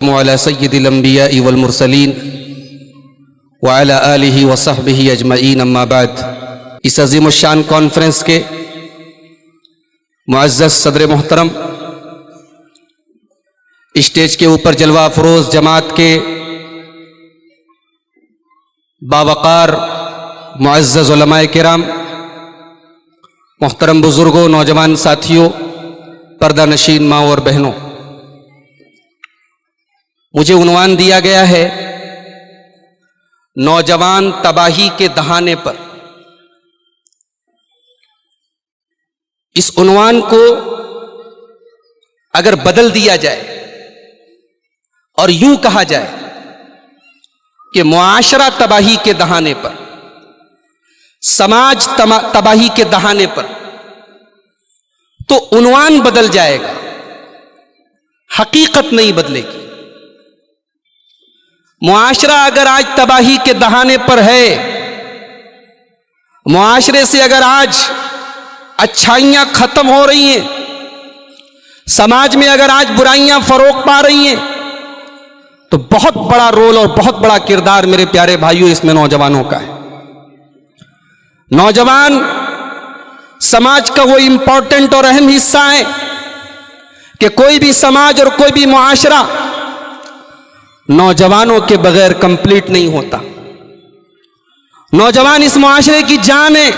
وعلى سید الانبیاء والمرسلین وعلى آلہ وصحبہ اجمعین اما بعد۔ اس عظیم الشان کانفرنس کے معزز صدر محترم، اسٹیج کے اوپر جلوہ افروز جماعت کے باوقار معزز علماء کرام، محترم بزرگوں، نوجوان ساتھیوں، پردہ نشین ماں اور بہنوں، مجھے عنوان دیا گیا ہے نوجوان تباہی کے دہانے پر۔ اس عنوان کو اگر بدل دیا جائے اور یوں کہا جائے کہ معاشرہ تباہی کے دہانے پر، سماج تباہی کے دہانے پر، تو عنوان بدل جائے گا، حقیقت نہیں بدلے گی۔ معاشرہ اگر آج تباہی کے دہانے پر ہے، معاشرے سے اگر آج اچھائیاں ختم ہو رہی ہیں، سماج میں اگر آج برائیاں فروغ پا رہی ہیں، تو بہت بڑا رول اور بہت بڑا کردار میرے پیارے بھائیوں اس میں نوجوانوں کا ہے۔ نوجوان سماج کا وہ امپورٹنٹ اور اہم حصہ ہے کہ کوئی بھی سماج اور کوئی بھی معاشرہ نوجوانوں کے بغیر کمپلیٹ نہیں ہوتا۔ نوجوان اس معاشرے کی جان ہے،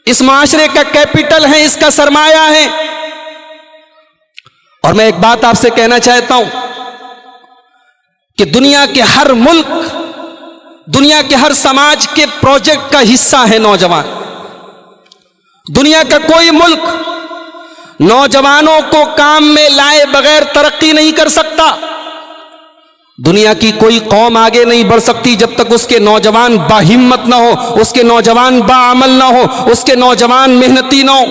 اس معاشرے کا کیپٹل ہے، اس کا سرمایہ ہے۔ اور میں ایک بات آپ سے کہنا چاہتا ہوں کہ دنیا کے ہر ملک، دنیا کے ہر سماج کے پروجیکٹ کا حصہ ہے نوجوان۔ دنیا کا کوئی ملک نوجوانوں کو کام میں لائے بغیر ترقی نہیں کر سکتا۔ دنیا کی کوئی قوم آگے نہیں بڑھ سکتی جب تک اس کے نوجوان باہمت نہ ہو، اس کے نوجوان باعمل نہ ہو، اس کے نوجوان محنتی نہ ہو۔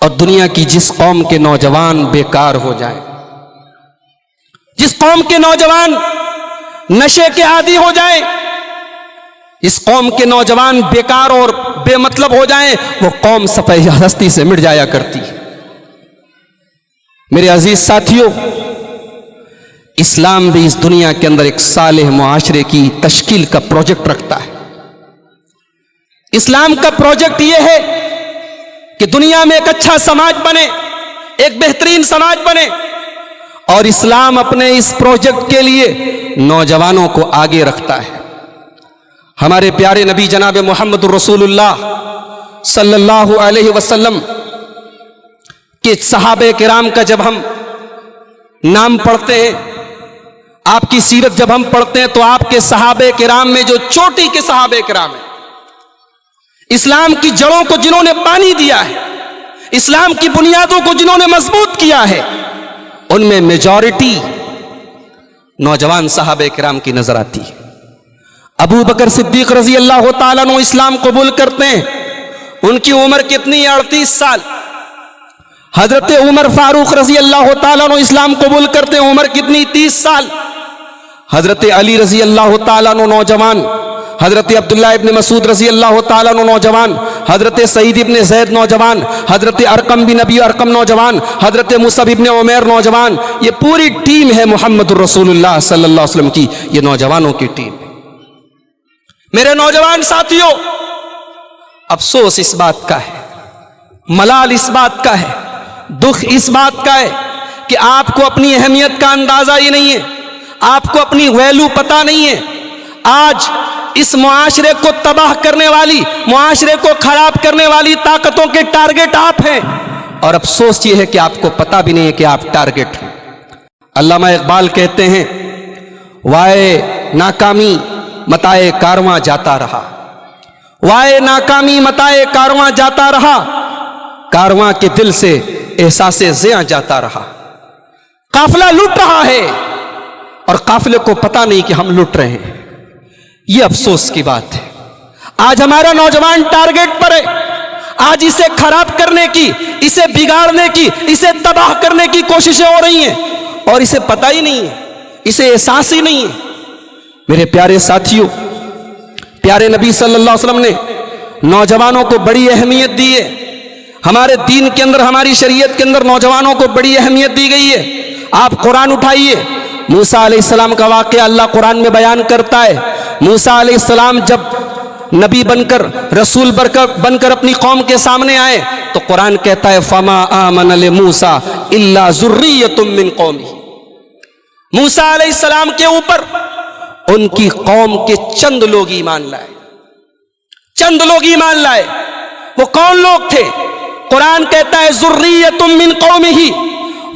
اور دنیا کی جس قوم کے نوجوان بیکار ہو جائیں، جس قوم کے نوجوان نشے کے عادی ہو جائیں، اس قوم کے نوجوان بیکار اور بے مطلب ہو جائیں، وہ قوم صفحہ ہستی سے مٹ جایا کرتی ہے۔ میرے عزیز ساتھیوں، اسلام بھی اس دنیا کے اندر ایک صالح معاشرے کی تشکیل کا پروجیکٹ رکھتا ہے۔ اسلام کا پروجیکٹ یہ ہے کہ دنیا میں ایک اچھا سماج بنے، ایک بہترین سماج بنے، اور اسلام اپنے اس پروجیکٹ کے لیے نوجوانوں کو آگے رکھتا ہے۔ ہمارے پیارے نبی جناب محمد رسول اللہ صلی اللہ علیہ وسلم کہ صحابہ کرام کا جب ہم نام پڑھتے ہیں، آپ کی سیرت جب ہم پڑھتے ہیں، تو آپ کے صحابہ کرام میں جو چوٹی کے صحابہ کرام ہیں، اسلام کی جڑوں کو جنہوں نے پانی دیا ہے، اسلام کی بنیادوں کو جنہوں نے مضبوط کیا ہے، ان میں میجورٹی نوجوان صحابہ کرام کی نظر آتی ہے۔ ابو بکر صدیق رضی اللہ تعالیٰ عنہ اسلام قبول کرتے ہیں، ان کی عمر کتنی؟ 38 سال۔ حضرت عمر فاروق رضی اللہ تعالیٰ عنہ اسلام قبول کرتے ہیں، عمر کتنی؟ 30 سال۔ حضرت علی رضی اللہ تعالیٰ عنہ نوجوان، حضرت عبداللہ ابن مسعود رضی اللہ تعالیٰ عنہ نوجوان، حضرت سعید ابن زید نوجوان، حضرت ارقم بن ابی ارقم نوجوان، حضرت مصعب ابن عمیر نوجوان۔ یہ پوری ٹیم ہے محمد الرسول اللہ صلی اللہ علیہ وسلم کی، یہ نوجوانوں کی ٹیم ہے۔ میرے نوجوان ساتھیوں، افسوس اس بات کا ہے، ملال اس بات کا ہے، دکھ اس بات کا ہے کہ آپ کو اپنی اہمیت کا اندازہ ہی نہیں ہے، آپ کو اپنی ویلیو پتہ نہیں ہے۔ آج اس معاشرے کو تباہ کرنے والی، معاشرے کو خراب کرنے والی طاقتوں کے ٹارگٹ آپ ہیں، اور افسوس یہ ہے کہ آپ کو پتہ بھی نہیں ہے کہ آپ ٹارگٹ ہیں۔ علامہ اقبال کہتے ہیں، وائے ناکامی متائے کارواں جاتا رہا، وائے ناکامی متائے کارواں جاتا رہا، کارواں کے دل سے احساس زیاں جاتا رہا۔ قافلہ لٹ رہا ہے اور قافلے کو پتہ نہیں کہ ہم لٹ رہے ہیں۔ یہ افسوس کی بات ہے۔ آج ہمارا نوجوان ٹارگٹ پر ہے، آج اسے خراب کرنے کی، اسے بگاڑنے کی، اسے تباہ کرنے کی کوششیں ہو رہی ہیں، اور اسے پتہ ہی نہیں ہے، اسے احساس ہی نہیں ہے۔ میرے پیارے ساتھیوں، پیارے نبی صلی اللہ علیہ وسلم نے نوجوانوں کو بڑی اہمیت دی ہے۔ ہمارے دین کے اندر، ہماری شریعت کے اندر نوجوانوں کو بڑی اہمیت دی گئی ہے۔ آپ قرآن اٹھائیے، موسیٰ علیہ السلام کا واقعہ اللہ قرآن میں بیان کرتا ہے۔ موسیٰ علیہ السلام جب نبی بن کر، رسول بن کر اپنی قوم کے سامنے آئے تو قرآن کہتا ہے فَمَا آمَنَ لِمُوسَىٰ إِلَّا ذُرِّيَّةٌ مِّن قَوْمِهِ۔ موسیٰ علیہ السلام کے اوپر ان کی قوم کے چند لوگ ایمان لائے، چند لوگ ایمان لائے۔ وہ کون لوگ تھے؟ قرآن کہتا ہے ذُرِّيَّةٌ مِّن قَوْمِهِ،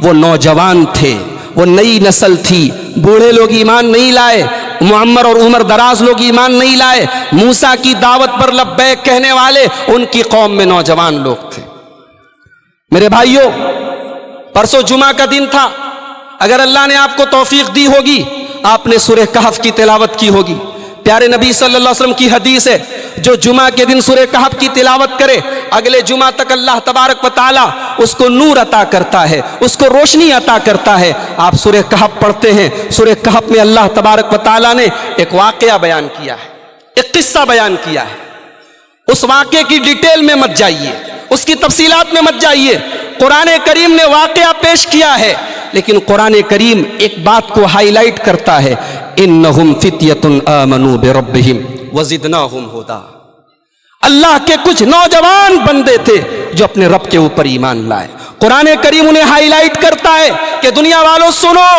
وہ نوجوان تھے، وہ نئی نسل تھی۔ بوڑھے لوگ ایمان نہیں لائے، معمر اور عمر دراز لوگ ایمان نہیں لائے۔ موسیٰ کی دعوت پر لبیک کہنے والے ان کی قوم میں نوجوان لوگ تھے۔ میرے بھائیوں، پرسوں جمعہ کا دن تھا، اگر اللہ نے آپ کو توفیق دی ہوگی آپ نے سورہ کہف کی تلاوت کی ہوگی۔ پیارے نبی صلی اللہ علیہ وسلم کی حدیث ہے، جو جمعہ کے دن سورہ کہف کی تلاوت کرے اگلے جمعہ تک اللہ تبارک و تعالی اس کو نور عطا کرتا ہے، اس کو روشنی عطا کرتا ہے۔ آپ سورہ کہف پڑھتے ہیں، سورہ کہف میں اللہ تبارک و تعالی نے ایک واقعہ بیان کیا ہے، ایک قصہ بیان کیا ہے۔ اس واقعے کی ڈیٹیل میں مت جائیے، اس کی تفصیلات میں مت جائیے۔ قرآن کریم نے واقعہ پیش کیا ہے، لیکن قرآن کریم ایک بات کو ہائی لائٹ کرتا ہے، انہم فتیۃ آمنوا بربہم وزدناہم ھدی۔ اللہ کے کچھ نوجوان بندے تھے جو اپنے رب کے اوپر ایمان لائے۔ قرآن کریم انہیں ہائی لائٹ کرتا ہے کہ دنیا والوں سنو،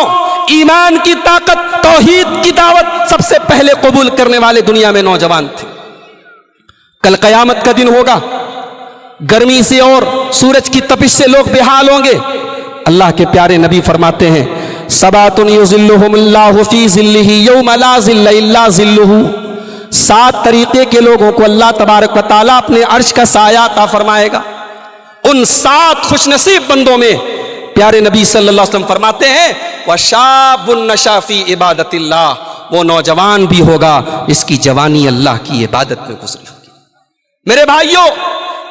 ایمان کی طاقت، توحید کی دعوت سب سے پہلے قبول کرنے والے دنیا میں نوجوان تھے۔ کل قیامت کا دن ہوگا، گرمی سے اور سورج کی تپش سے لوگ بےحال ہوں گے۔ اللہ کے پیارے نبی فرماتے ہیں سبعۃ یظلھم اللہ فی ظلہ یوم لا ظل الا ظلہ۔ 7 طریقے کے لوگوں کو اللہ تبارک و تعالیٰ اپنے عرش کا سایہ عطا فرمائے گا۔ ان 7 خوش نصیب بندوں میں پیارے نبی صلی اللہ علیہ وسلم فرماتے ہیں وَشَابٌ نَشَأَ فِي عِبَادَةِ اللَّهِ، وہ نوجوان بھی ہوگا اس کی جوانی اللہ کی عبادت میں گزری ہوگی۔ میرے بھائیوں،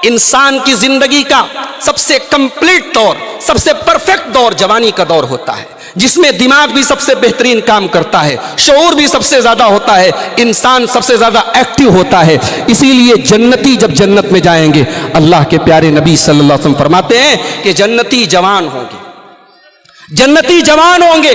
انسان کی زندگی کا سب سے کمپلیٹ دور، سب سے پرفیکٹ دور جوانی کا دور ہوتا ہے، جس میں دماغ بھی سب سے بہترین کام کرتا ہے، شعور بھی سب سے زیادہ ہوتا ہے، انسان سب سے زیادہ ایکٹیو ہوتا ہے۔ اسی لیے جنتی جب جنت میں جائیں گے، اللہ کے پیارے نبی صلی اللہ علیہ وسلم فرماتے ہیں کہ جنتی جوان ہوں گے، جنتی جوان ہوں گے،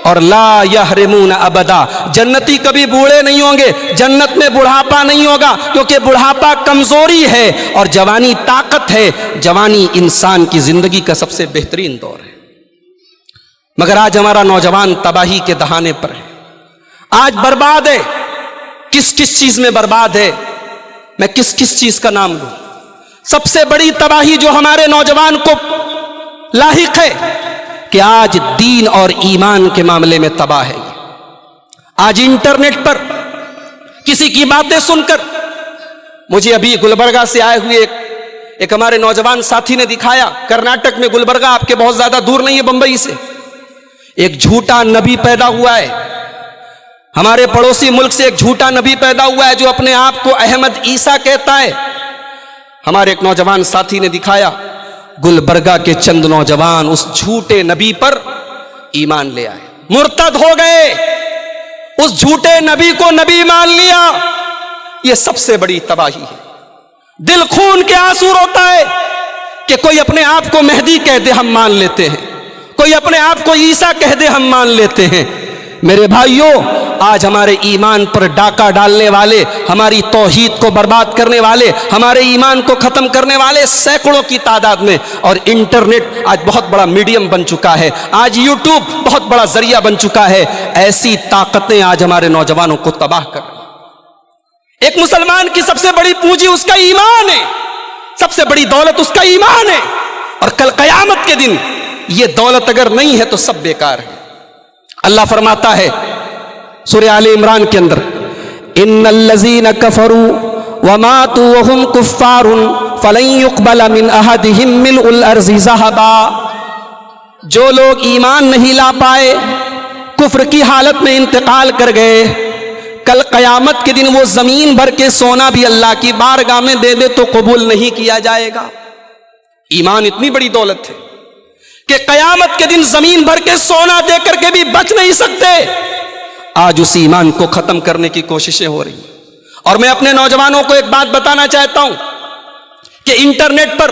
اور لا یحرمون ابدا، جنتی کبھی بوڑھے نہیں ہوں گے، جنت میں بڑھاپا نہیں ہوگا، کیونکہ بڑھاپا کمزوری ہے اور جوانی طاقت ہے۔ جوانی انسان کی زندگی کا سب سے بہترین دور ہے۔ مگر آج ہمارا نوجوان تباہی کے دہانے پر ہے، آج برباد ہے۔ کس کس چیز میں برباد ہے؟ میں کس کس چیز کا نام لوں؟ سب سے بڑی تباہی جو ہمارے نوجوان کو لاحق ہے کہ آج دین اور ایمان کے معاملے میں تباہ ہے۔ آج انٹرنیٹ پر کسی کی باتیں سن کر، مجھے ابھی گلبرگہ سے آئے ہوئے ایک ہمارے نوجوان ساتھی نے دکھایا، کرناٹک میں گلبرگہ آپ کے بہت زیادہ دور نہیں ہے بمبئی سے، ایک جھوٹا نبی پیدا ہوا ہے۔ ہمارے پڑوسی ملک سے ایک جھوٹا نبی پیدا ہوا ہے جو اپنے آپ کو احمد عیسیٰ کہتا ہے۔ ہمارے ایک نوجوان ساتھی نے دکھایا، گلبرگہ کے چند نوجوان اس جھوٹے نبی پر ایمان لے آئے، مرتد ہو گئے، اس جھوٹے نبی کو نبی مان لیا۔ یہ سب سے بڑی تباہی ہے۔ دل خون کے آنسو روتا ہے کہ کوئی اپنے آپ کو مہدی کہہ دے ہم مان لیتے ہیں، کوئی اپنے آپ کو عیسیٰ کہہ دے ہم مان لیتے ہیں۔ میرے بھائیوں، آج ہمارے ایمان پر ڈاکہ ڈالنے والے، ہماری توحید کو برباد کرنے والے، ہمارے ایمان کو ختم کرنے والے سینکڑوں کی تعداد میں، اور انٹرنیٹ آج بہت بڑا میڈیم بن چکا ہے، آج یوٹیوب بہت بڑا ذریعہ بن چکا ہے۔ ایسی طاقتیں آج ہمارے نوجوانوں کو تباہ کر رہی ہیں۔ ایک مسلمان کی سب سے بڑی پونجی اس کا ایمان ہے، سب سے بڑی دولت اس کا ایمان ہے، اور کل قیامت کے دن یہ دولت اگر نہیں ہے تو سب بیکار ہے۔ اللہ فرماتا ہے سورہ آل عمران کے اندر ان الذین کفروا وماتوا وهم کفار فلن يقبل من احدهم ملء الارض ذهبا، جو لوگ ایمان نہیں لا پائے، کفر کی حالت میں انتقال کر گئے، کل قیامت کے دن وہ زمین بھر کے سونا بھی اللہ کی بارگاہ میں دے دے تو قبول نہیں کیا جائے گا۔ ایمان اتنی بڑی دولت ہے کہ قیامت کے دن زمین بھر کے سونا دے کر کے بھی بچ نہیں سکتے۔ آج اس ایمان کو ختم کرنے کی کوششیں ہو رہی ہیں، اور میں اپنے نوجوانوں کو ایک بات بتانا چاہتا ہوں کہ انٹرنیٹ پر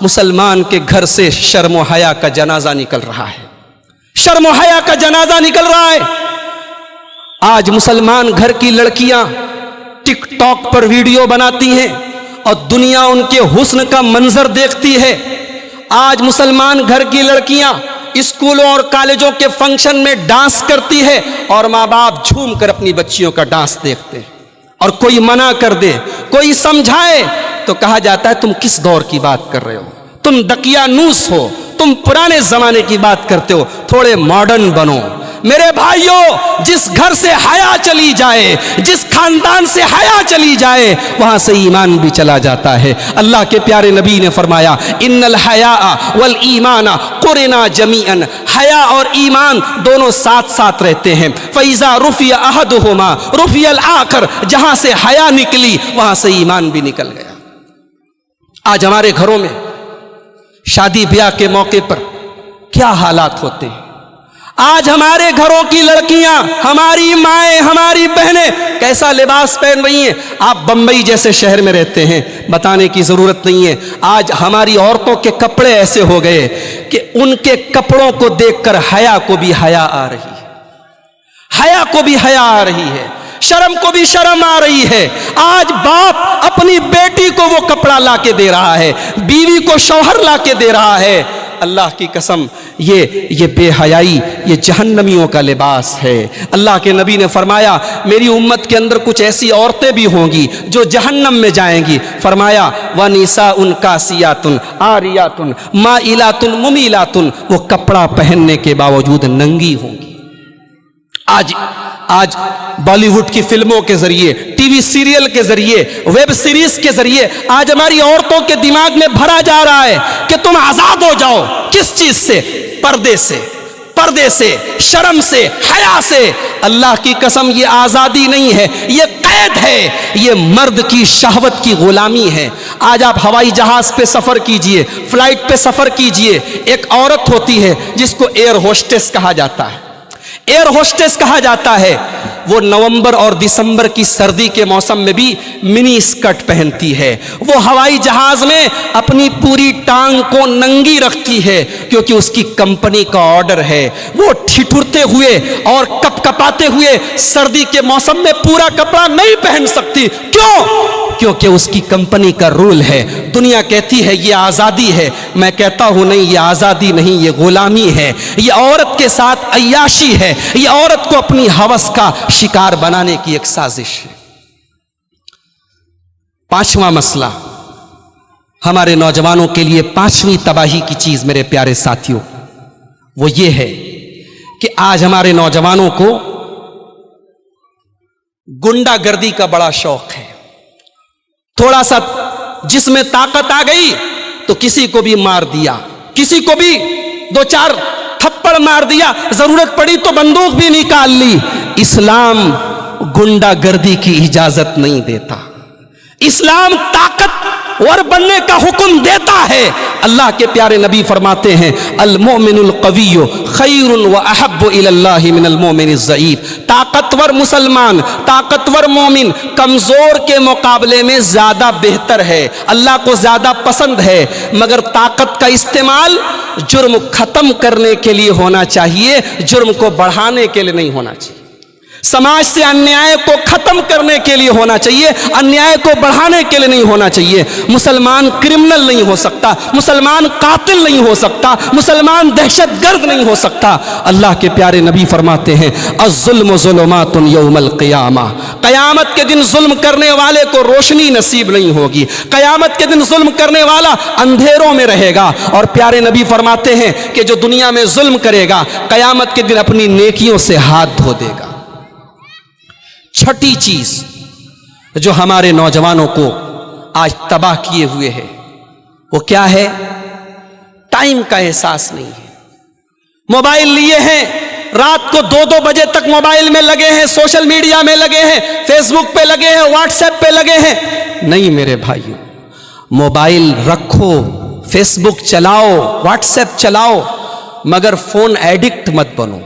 مسلمان کے گھر سے شرم و حیا کا جنازہ نکل رہا ہے، شرم و حیا کا جنازہ نکل رہا ہے۔ آج مسلمان گھر کی لڑکیاں ٹک ٹاک پر ویڈیو بناتی ہیں اور دنیا ان کے حسن کا منظر دیکھتی ہے۔ آج مسلمان گھر کی لڑکیاں اسکولوں اور کالجوں کے فنکشن میں ڈانس کرتی ہے اور ماں باپ جھوم کر اپنی بچیوں کا ڈانس دیکھتے ہیں، اور کوئی منع کر دے، کوئی سمجھائے تو کہا جاتا ہے تم کس دور کی بات کر رہے ہو، تم دقیانوس ہو، تم پرانے زمانے کی بات کرتے ہو، تھوڑے ماڈرن بنو۔ میرے بھائیوں، جس گھر سے حیا چلی جائے، جس خاندان سے حیا چلی جائے، وہاں سے ایمان بھی چلا جاتا ہے۔ اللہ کے پیارے نبی نے فرمایا ان الحیاء والایمان قرنا جمیعا، حیا اور ایمان دونوں ساتھ ساتھ رہتے ہیں۔ فاذا رفع احدهما رفع الاخر، جہاں سے حیا نکلی وہاں سے ایمان بھی نکل گیا۔ آج ہمارے گھروں میں شادی بیاہ کے موقع پر کیا حالات ہوتے ہیں۔ آج ہمارے گھروں کی لڑکیاں، ہماری مائیں، ہماری بہنیں کیسا لباس پہن رہی ہیں۔ آپ بمبئی جیسے شہر میں رہتے ہیں، بتانے کی ضرورت نہیں ہے۔ آج ہماری عورتوں کے کپڑے ایسے ہو گئے کہ ان کے کپڑوں کو دیکھ کر حیا کو بھی حیا آ رہی ہے، حیا کو بھی حیا آ رہی ہے، شرم کو بھی شرم آ رہی ہے۔ آج باپ اپنی بیٹی کو وہ کپڑا لا کے دے رہا ہے، بیوی کو شوہر لا کے دے رہا ہے۔ اللہ کی قسم، یہ بے حیائی، یہ جہنمیوں کا لباس ہے۔ اللہ کے نبی نے فرمایا میری امت کے اندر کچھ ایسی عورتیں بھی ہوں گی جو جہنم میں جائیں گی۔ فرمایا وَنِسَاءٌ کاسیاتٌ عاریاتٌ مائلاتٌ ممیلاتٌ، وہ کپڑا پہننے کے باوجود ننگی ہوں گی۔ آج بالی ووڈ کی فلموں کے ذریعے، ٹی وی سیریل کے ذریعے، ویب سیریز کے ذریعے آج ہماری عورتوں کے دماغ میں بھرا جا رہا ہے کہ تم آزاد ہو جاؤ۔ کس چیز سے؟ پردے سے، شرم سے، حیا سے۔ اللہ کی قسم، یہ آزادی نہیں ہے، یہ قید ہے، یہ مرد کی شہوت کی غلامی ہے۔ آج آپ ہوائی جہاز پہ سفر کیجئے، فلائٹ پہ سفر کیجئے، ایک عورت ہوتی ہے جس کو ایئر ہوسٹس کہا جاتا ہے، ایئر ہوسٹس کہا جاتا ہے۔ وہ نومبر اور دسمبر کی سردی کے موسم میں بھی منی اسکرٹ پہنتی ہے۔ وہ ہوائی جہاز میں اپنی پوری ٹانگ کو ننگی رکھتی ہے کیونکہ اس کی کمپنی کا آرڈر ہے۔ وہ ٹھٹھرتے ہوئے اور کپ کپاتے ہوئے سردی کے موسم میں پورا کپڑا نہیں پہن سکتی۔ کیونکہ اس کی کمپنی کا رول ہے۔ دنیا کہتی ہے یہ آزادی ہے، میں کہتا ہوں نہیں، یہ آزادی نہیں، یہ غلامی ہے۔ یہ عورت کے ساتھ عیاشی ہے، یہ عورت کو اپنی ہوس کا شکار بنانے کی ایک سازش ہے۔ پانچواں مسئلہ ہمارے نوجوانوں کے لیے، پانچویں تباہی کی چیز میرے پیارے ساتھیوں، وہ یہ ہے کہ آج ہمارے نوجوانوں کو گنڈا گردی کا بڑا شوق ہے۔ تھوڑا سا جس میں طاقت آ گئی تو کسی کو بھی مار دیا، کسی کو بھی دو چار تھپڑ مار دیا، ضرورت پڑی تو بندوق بھی نکال لی۔ اسلام گنڈا گردی کی اجازت نہیں دیتا، اسلام طاقتور بننے کا حکم دیتا ہے۔ اللہ کے پیارے نبی فرماتے ہیں المؤمن القوی خیر واحب الی اللہ من المؤمن الضعیف۔ طاقتور مسلمان، طاقتور مومن کمزور کے مقابلے میں زیادہ بہتر ہے، اللہ کو زیادہ پسند ہے، مگر طاقت کا استعمال جرم ختم کرنے کے لیے ہونا چاہیے، جرم کو بڑھانے کے لیے نہیں ہونا چاہیے۔ سماج سے انیائے کو ختم کرنے کے لیے ہونا چاہیے، انیائے کو بڑھانے کے لیے نہیں ہونا چاہیے۔ مسلمان کرمنل نہیں ہو سکتا، مسلمان قاتل نہیں ہو سکتا، مسلمان دہشت گرد نہیں ہو سکتا۔ اللہ کے پیارے نبی فرماتے ہیں الظلم ظلمات یوم القیامہ، قیامت کے دن ظلم کرنے والے کو روشنی نصیب نہیں ہوگی، قیامت کے دن ظلم کرنے والا اندھیروں میں رہے گا۔ اور پیارے نبی فرماتے ہیں کہ جو دنیا میں ظلم کرے گا قیامت کے دن اپنی نیکیوں سے ہاتھ دھو دے گا۔ چھٹی چیز جو ہمارے نوجوانوں کو آج تباہ کیے ہوئے ہے وہ کیا ہے؟ ٹائم کا احساس نہیں ہے۔ موبائل لیے ہیں، رات کو 2-2 بجے تک موبائل میں لگے ہیں، سوشل میڈیا میں لگے ہیں، فیس بک پہ لگے ہیں، واٹس ایپ پہ لگے ہیں۔ نہیں میرے بھائیوں، موبائل رکھو، فیس بک چلاؤ، واٹس ایپ چلاؤ، مگر فون ایڈکٹ مت بنو،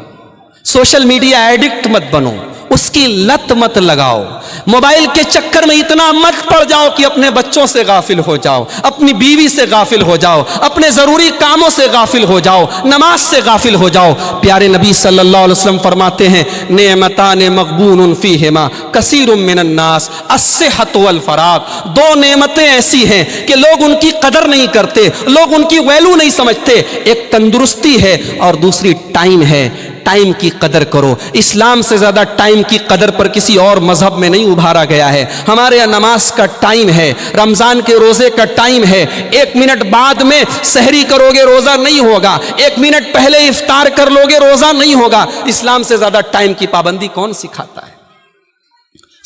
سوشل میڈیا ایڈکٹ مت بنو، اس کی لت مت لگاؤ، موبائل کے چکر میں اتنا مت پڑ جاؤ کہ اپنے بچوں سے غافل ہو جاؤ، اپنی بیوی سے غافل ہو جاؤ، اپنے ضروری کاموں سے غافل ہو جاؤ، نماز سے غافل ہو جاؤ۔ پیارے نبی صلی اللہ علیہ وسلم فرماتے ہیں نعمتان مغبون فیہما کثیر من الناس الصحت والفراغ، دو نعمتیں ایسی ہیں کہ لوگ ان کی قدر نہیں کرتے، لوگ ان کی ویلو نہیں سمجھتے، ایک تندرستی ہے اور دوسری ٹائم ہے۔ ٹائم کی قدر کرو، اسلام سے زیادہ ٹائم کی قدر پر کسی اور مذہب میں نہیں ابھارا گیا ہے۔ ہمارے یہاں نماز کا ٹائم ہے، رمضان کے روزے کا ٹائم ہے، 1 منٹ بعد میں سحری کرو گے روزہ نہیں ہوگا، 1 منٹ پہلے افطار کر لو گے روزہ نہیں ہوگا۔ اسلام سے زیادہ ٹائم کی پابندی کون سکھاتا ہے؟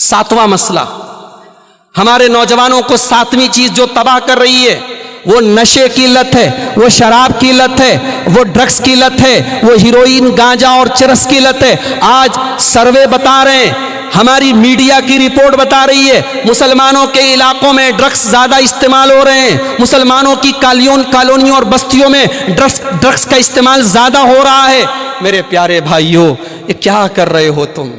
7واں مسئلہ، ہمارے نوجوانوں کو 7ویں چیز جو تباہ کر رہی ہے وہ نشے کی لت ہے، وہ شراب کی لت ہے، وہ ڈرگس کی لت ہے، وہ ہیروئن، گانجا اور چرس کی لت ہے۔ آج سروے بتا رہے ہیں، ہماری میڈیا کی رپورٹ بتا رہی ہے، مسلمانوں کے علاقوں میں ڈرگس زیادہ استعمال ہو رہے ہیں، مسلمانوں کی کالونیوں اور بستیوں میں ڈرگس کا استعمال زیادہ ہو رہا ہے۔ میرے پیارے بھائیوں، یہ کیا کر رہے ہو تم؟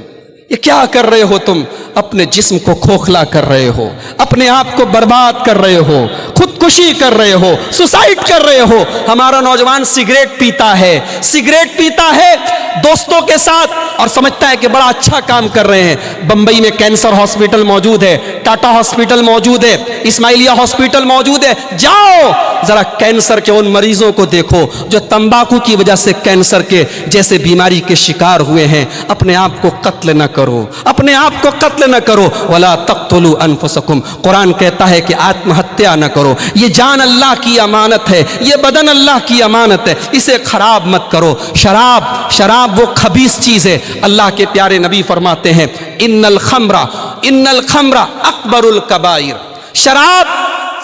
یہ کیا کر رہے ہو تم؟ اپنے جسم کو کھوکھلا کر رہے ہو، اپنے آپ کو برباد کر رہے ہو، خودکشی کر رہے ہو، سوسائڈ کر رہے ہو۔ ہمارا نوجوان سگریٹ پیتا ہے دوستوں کے ساتھ اور سمجھتا ہے کہ بڑا اچھا کام کر رہے ہیں۔ بمبئی میں کینسر ہاسپٹل موجود ہے، ٹاٹا ہاسپٹل موجود ہے، اسماعیلیہ ہاسپٹل موجود ہے، جاؤ ذرا کینسر کے ان مریضوں کو دیکھو جو تمباکو کی وجہ سے کینسر کے جیسے بیماری کے شکار ہوئے ہیں۔ اپنے آپ کو قتل نہ کرو، اپنے آپ کو قتل نہ کرو۔ وَلَا تَقْتُلُوا أَنفُسَكُمْ، قرآن کہتا ہے کہ آتم ہتیا نہ کرو۔ یہ جان اللہ کی امانت ہے، یہ بدن اللہ کی امانت ہے، اسے خراب مت کرو۔ شراب وہ خبیث چیز ہے۔ اللہ کے پیارے نبی فرماتے ہیں ان الخمر اکبر الکبائر، شراب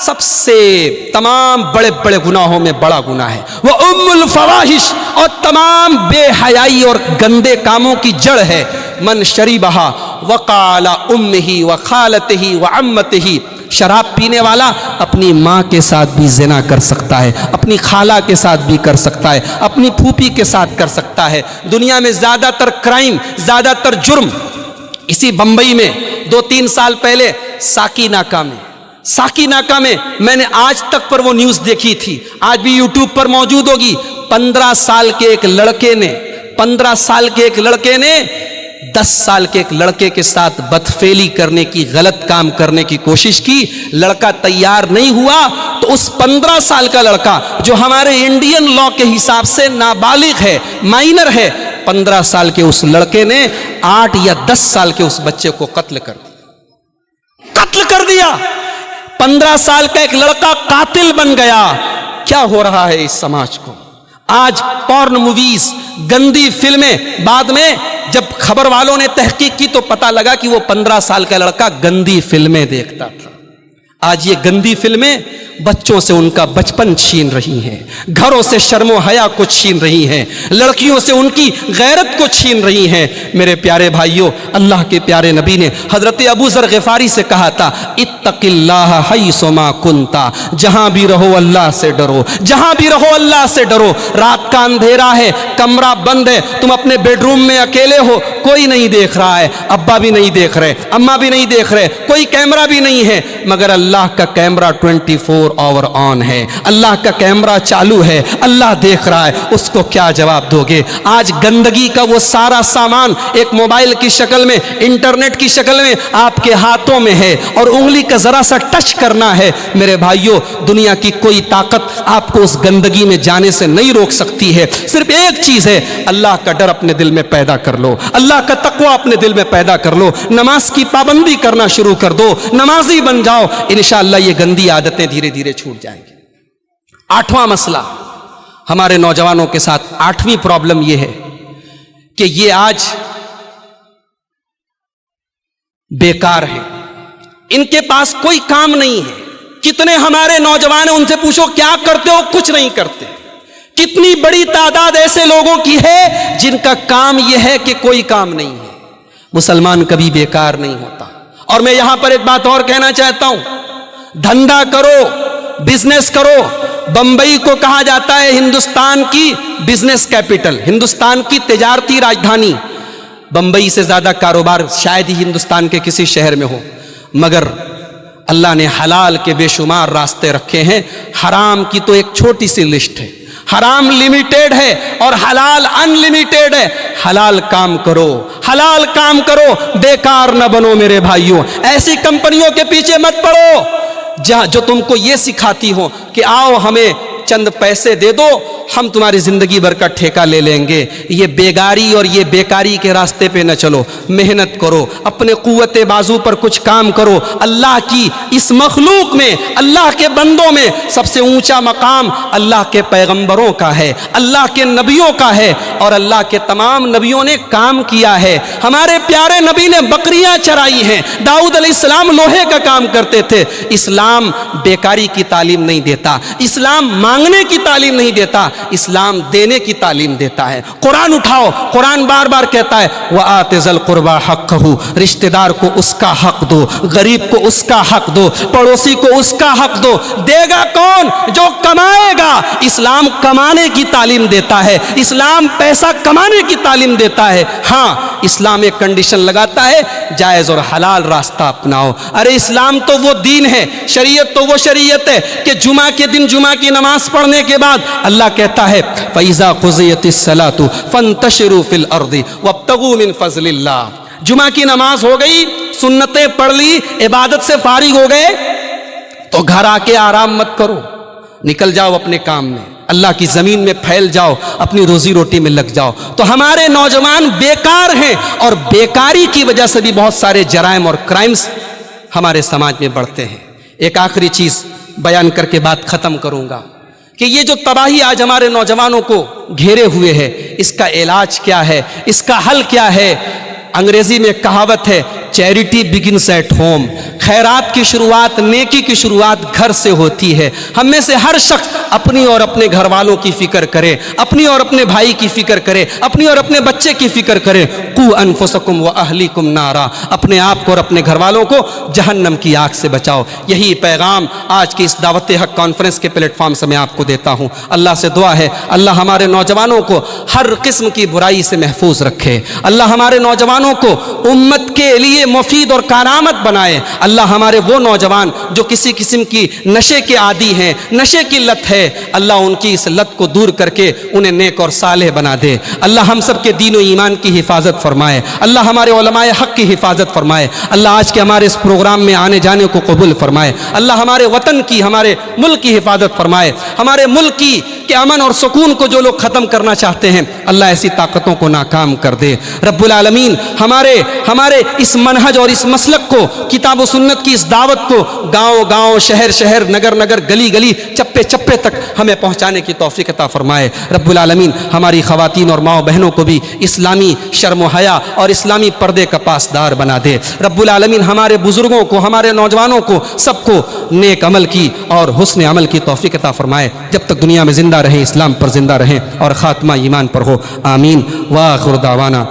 سب سے تمام بڑے بڑے گناہوں میں بڑا گناہ ہے۔ وہ ام الفواحش، اور تمام بے حیائی اور گندے کاموں کی جڑ ہے۔ من شریبہا وقال امہ وخالتہ وعمتہ، شراب پینے والا اپنی ماں کے ساتھ بھی زنا کر سکتا ہے، اپنی خالہ کے ساتھ بھی کر سکتا ہے، اپنی پھوپھی کے ساتھ کر سکتا ہے۔ دنیا میں زیادہ تر کرائم، زیادہ تر جرم اسی بمبئی میں 2-3 سال پہلے ساکی ناکہ میں میں نے آج تک پر وہ نیوز دیکھی تھی، آج بھی یوٹیوب پر موجود ہوگی۔ 15 سال کے ایک لڑکے نے 10 سال کے ایک لڑکے کے ساتھ بدفعلی کرنے کی، غلط کام کرنے کی کوشش کی۔ لڑکا تیار نہیں ہوا تو اس 15 سال کا لڑکا جو ہمارے انڈین لا کے حساب سے نابالغ ہے، مائنر ہے، 15 سال کے اس لڑکے نے 8 یا 10 سال کے اس بچے کو قتل کر دیا۔ 15 سال کا ایک لڑکا قاتل بن گیا۔ کیا ہو رہا ہے اس سماج کو؟ آج پورن موویز، گندی فلمیں، بعد میں جب خبر والوں نے تحقیق کی تو پتا لگا کہ وہ 15 سال کا لڑکا گندی فلمیں دیکھتا تھا۔ آج یہ گندی فلمیں بچوں سے ان کا بچپن چھین رہی ہیں، گھروں سے شرم و حیا کو چھین رہی ہیں، لڑکیوں سے ان کی غیرت کو چھین رہی ہیں۔ میرے پیارے بھائیوں، اللہ کے پیارے نبی نے حضرت ابو ذر غفاری سے کہا تھا اتق اللہ حیث ما کنت، جہاں بھی رہو اللہ سے ڈرو، جہاں بھی رہو اللہ سے ڈرو۔ رات کا اندھیرا ہے، کمرہ بند ہے، تم اپنے بیڈ روم میں اکیلے ہو، کوئی نہیں دیکھ رہا ہے، ابا بھی نہیں دیکھ رہے، اماں بھی نہیں دیکھ رہے، کوئی کیمرہ بھی نہیں ہے، مگر اللہ کا کیمرہ 24 آور آن ہے، اللہ کا کیمرہ چالو ہے، اللہ دیکھ رہا ہے۔ اس کو کیا جواب دو گے؟ آج گندگی کا وہ سارا سامان ایک موبائل کی شکل میں، انٹرنیٹ کی شکل میں آپ کے ہاتھوں میں ہے، اور انگلی کا ذرا سا ٹچ کرنا ہے۔ میرے بھائیوں، دنیا کی کوئی طاقت آپ کو اس گندگی میں جانے سے نہیں روک سکتی ہے۔ صرف ایک چیز ہے، اللہ کا ڈر اپنے دل میں پیدا کر لو، اللہ کا تقوی اپنے دل میں پیدا کر لو، نماز کی پابندی کرنا شروع کر دو، نمازی بن جاؤ، انشاءاللہ یہ گندی عادتیں دھیرے دھیرے چھوٹ جائیں گی۔ 8واں مسئلہ ہمارے نوجوانوں کے ساتھ، 8ویں پرابلم یہ ہے کہ یہ آج بیکار ہے، ان کے پاس کوئی کام نہیں ہے۔ کتنے ہمارے نوجوان ہیں، ان سے پوچھو کیا کرتے ہو؟ کچھ نہیں کرتے۔ کتنی بڑی تعداد ایسے لوگوں کی ہے جن کا کام یہ ہے کہ کوئی کام نہیں ہے۔ مسلمان کبھی بیکار نہیں ہوتا۔ اور میں یہاں پر ایک بات اور کہنا چاہتا ہوں، دھندا کرو، بزنس کرو۔ بمبئی کو کہا جاتا ہے ہندوستان کی بزنس کیپٹل، ہندوستان کی تجارتی راجدھانی۔ بمبئی سے زیادہ کاروبار شاید ہی ہندوستان کے کسی شہر میں ہو، مگر اللہ نے حلال کے بے شمار راستے رکھے ہیں، حرام کی تو ایک چھوٹی سی لسٹ ہے۔ حرام لمیٹیڈ ہے اور حلال ان لمیٹیڈ ہے۔ حلال کام کرو، حلال کام کرو، بیکار نہ بنو میرے بھائیوں۔ ایسی کمپنیوں کے پیچھے مت پڑو جو تم کو یہ سکھاتی ہو کہ آؤ ہمیں چند پیسے دے دو، ہم تمہاری زندگی بھر کا ٹھیکہ لے لیں گے۔ یہ بیگاری اور یہ بیکاری کے راستے پہ نہ چلو، محنت کرو، اپنے قوت بازو پر کچھ کام کرو۔ اللہ کی اس مخلوق میں، اللہ کے بندوں میں سب سے اونچا مقام اللہ کے پیغمبروں کا ہے، اللہ کے نبیوں کا ہے، اور اللہ کے تمام نبیوں نے کام کیا ہے۔ ہمارے پیارے نبی نے بکریاں چرائی ہیں، داؤد علیہ السلام لوہے کا کام کرتے تھے۔ اسلام بیکاری کی تعلیم نہیں دیتا، اسلام مانگنے کی تعلیم نہیں دیتا، اسلام دینے کی تعلیم دیتا ہے۔ قرآن اٹھاؤ، قرآن بار بار کہتا ہے وَآتِ ذَا الْقُرْبَى حَقَّهُ، رشتہ دار کو اس کا حق دو، غریب کو اس کا حق دو، پڑوسی کو اس کا حق دو۔ دے گا کون؟ جو کمائے گا۔ اسلام کمانے کی تعلیم دیتا ہے، اسلام پیسہ کمانے کی تعلیم دیتا ہے۔ ہاں اسلام ایک کنڈیشن لگاتا ہے، جائز اور حلال راستہ اپناؤ۔ ارے اسلام تو وہ دین ہے، شریعت تو وہ شریعت ہے کہ جمعہ کے دن جمعہ کی نماز پڑھنے کے بعد اللہ کہتا ہے فَإِذَا قُضِيَتِ الصَّلَاةُ فَانتَشِرُوا فِي الْأَرْضِ وَابْتَغُوا مِن فَضْلِ اللَّهِ۔ جمعہ کی نماز ہو گئی، سنتیں پڑھ لی، عبادت سے فارغ ہو گئے تو گھر آ کے آرام مت کرو، نکل جاؤ اپنے کام میں، اللہ کی زمین میں پھیل جاؤ، اپنی روزی روٹی میں لگ جاؤ۔ تو ہمارے نوجوان بیکار ہیں، اور بیکاری کی وجہ سے بھی بہت سارے جرائم اور کرائمز ہمارے سماج میں بڑھتے ہیں۔ ایک آخری چیز بیان کر کے بات ختم کروں گا کہ یہ جو تباہی آج ہمارے نوجوانوں کو گھیرے ہوئے ہے، اس کا علاج کیا ہے، اس کا حل کیا ہے؟ انگریزی میں کہاوت ہے چیریٹی بگنس ایٹ ہوم، خیرات کی شروعات، نیکی کی شروعات گھر سے ہوتی ہے۔ ہم میں سے ہر شخص اپنی اور اپنے گھر والوں کی فکر کرے، اپنی اور اپنے بھائی کی فکر کرے، اپنی اور اپنے بچے کی فکر کرے۔ قُوا أَنفُسَكُمْ وَأَهْلِيكُمْ نَارًا، اپنے آپ کو اور اپنے گھر والوں کو جہنم کی آگ سے بچاؤ۔ یہی پیغام آج کی اس دعوت حق کانفرنس کے پلیٹ فارم سے میں آپ کو دیتا ہوں۔ اللہ سے دعا ہے اللہ ہمارے نوجوانوں کو ہر قسم کی برائی سے محفوظ رکھے، اللہ ہمارے نوجوانوں کو امت کے لیے مفید اور کارآمد بنائے۔ اللہ ہمارے وہ نوجوان جو کسی قسم کی نشے کے عادی ہیں، نشے کی لت ہے، اللہ ان کی اس لت کو دور کر کے انہیں نیک اور صالح بنا دے۔ اللہ ہم سب کے دین و ایمان کی حفاظت فرمائے، اللہ ہمارے علماء حق کی حفاظت فرمائے، اللہ آج کے ہمارے اس پروگرام میں آنے جانے کو قبول فرمائے، اللہ ہمارے وطن کی، ہمارے ملک کی حفاظت فرمائے، ہمارے ملک کی کہ امن اور سکون کو جو لوگ ختم کرنا چاہتے ہیں اللہ ایسی طاقتوں کو ناکام کر دے۔ رب العالمین ہمارے اس منہج اور اس مسلک کو، کتاب و سنت کی اس دعوت کو گاؤں گاؤں، شہر شہر، نگر نگر، گلی گلی، چپے چپے تک ہمیں پہنچانے کی توفیق عطا فرمائے۔ رب العالمین ہماری خواتین اور ماؤں بہنوں کو بھی اسلامی شرم و حیا اور اسلامی پردے کا پاسدار بنا دے۔ رب العالمین ہمارے بزرگوں کو، ہمارے نوجوانوں کو، سب کو نیک عمل کی اور حسن عمل کی توفیق عطا فرمائے۔ جب تک دنیا میں زندہ رہیں اسلام پر زندہ رہیں اور خاتمہ ایمان پر ہو، آمین۔ وآخر دعوانا